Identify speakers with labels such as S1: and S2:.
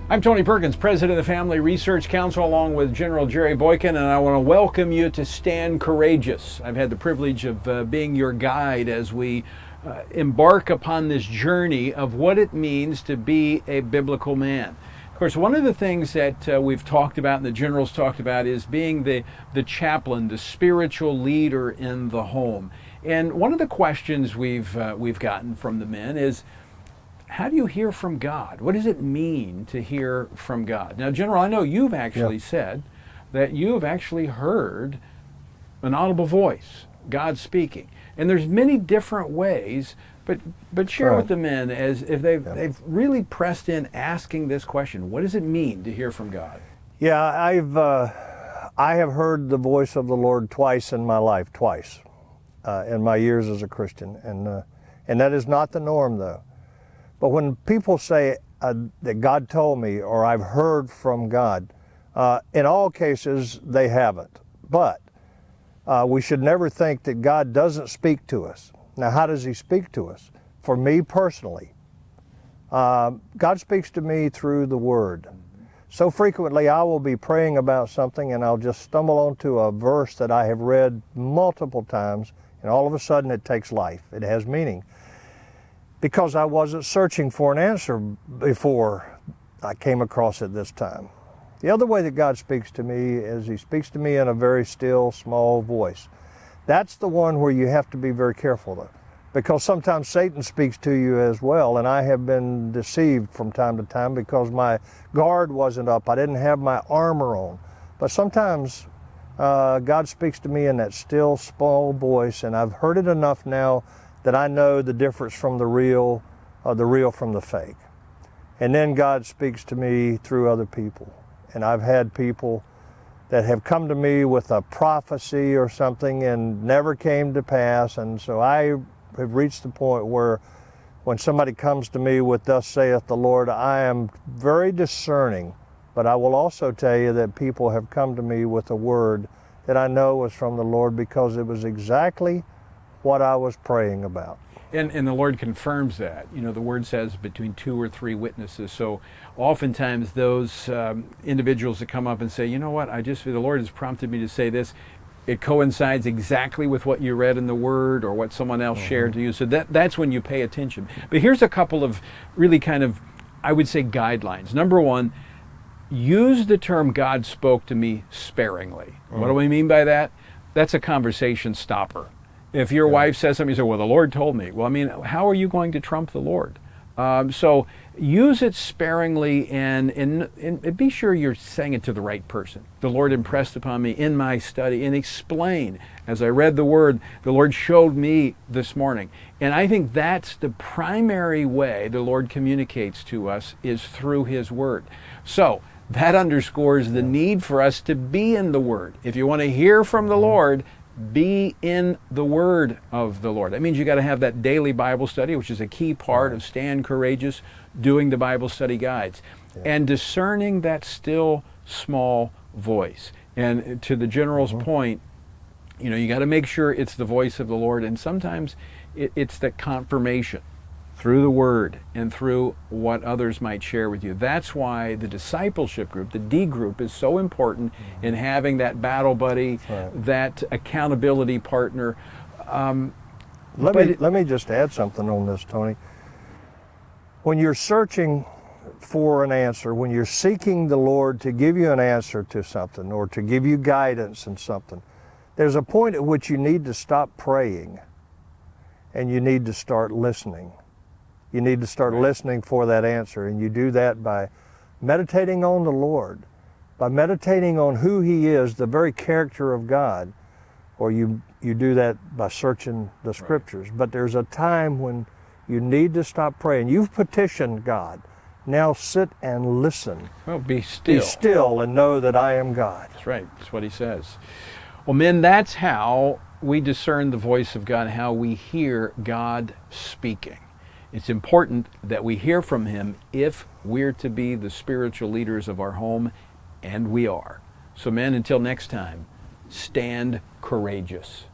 S1: I'm Tony Perkins, President of the Family Research Council, along with General Jerry Boykin, and I want to welcome you to Stand Courageous. I've had the privilege of being your guide as we embark upon this journey of what it means to be a biblical man. Of course, one of the things that we've talked about and the generals talked about is being the chaplain, the spiritual leader in the home. And one of the questions we've gotten from the men is, how do you hear from God? What does it mean to hear from God? Now, General, I know you've actually said that you have actually heard an audible voice, God speaking. And there's many different ways, but share with the men as if they've really pressed in asking this question. What does it mean to hear from God?
S2: Yeah, I have heard the voice of the Lord twice in my life, in my years as a Christian. And that is not the norm, though. But when people say that God told me or I've heard from God, in all cases they haven't. But we should never think that God doesn't speak to us. Now, how does He speak to us? For me personally, God speaks to me through the Word. So frequently I will be praying about something and I'll just stumble onto a verse that I have read multiple times, and all of a sudden it takes life. It has meaning. Because I wasn't searching for an answer before I came across it this time. The other way that God speaks to me is He speaks to me in a very still, small voice. That's the one where you have to be very careful, though, because sometimes Satan speaks to you as well, and I have been deceived from time to time because my guard wasn't up. I didn't have my armor on. But sometimes God speaks to me in that still, small voice, and I've heard it enough now that I know the difference from the real from the fake. And then God speaks to me through other people. And I've had people that have come to me with a prophecy or something and never came to pass. And so I have reached the point where when somebody comes to me with "Thus saith the Lord," I am very discerning. But I will also tell you that people have come to me with a word that I know was from the Lord because it was exactly what I was praying about.
S1: And the Lord confirms that. You know, the Word says between 2 or 3 witnesses. So oftentimes those individuals that come up and say, you know what, the Lord has prompted me to say this, it coincides exactly with what you read in the Word or what someone else shared to you. So that's when you pay attention. But here's a couple of really kind of, I would say, guidelines. Number one, use the term "God spoke to me" sparingly. What do we mean by that? That's a conversation stopper. If your wife says something, you say, well, the Lord told me. Well, I mean, how are you going to trump the Lord? So use it sparingly and be sure you're saying it to the right person. The Lord impressed upon me in my study, and explain. As I read the Word, the Lord showed me this morning. And I think that's the primary way the Lord communicates to us, is through His Word. So that underscores the need for us to be in the Word. If you want to hear from the Lord, be in the Word of the Lord. That means you got to have that daily Bible study, which is a key part of Stand Courageous, doing the Bible study guides, and discerning that still, small voice. And to the General's point, you know, you got to make sure it's the voice of the Lord, and sometimes it's the confirmation through the Word and through what others might share with you. That's why the discipleship group, the D group, is so important in having that battle buddy, that accountability partner.
S2: Let me just add something on this, Tony. When you're searching for an answer, when you're seeking the Lord to give you an answer to something or to give you guidance in something, there's a point at which you need to stop praying and you need to start listening. You need to start listening for that answer, and you do that by meditating on the Lord, by meditating on who He is, the very character of God, or you do that by searching the Scriptures. But there's a time when you need to stop praying. You've petitioned God. Now sit and listen.
S1: Well, be still.
S2: Be still and know that I am God.
S1: That's right. That's what He says. Well, men, that's how we discern the voice of God, how we hear God speaking. It's important that we hear from Him if we're to be the spiritual leaders of our home, and we are. So men, until next time, stand courageous.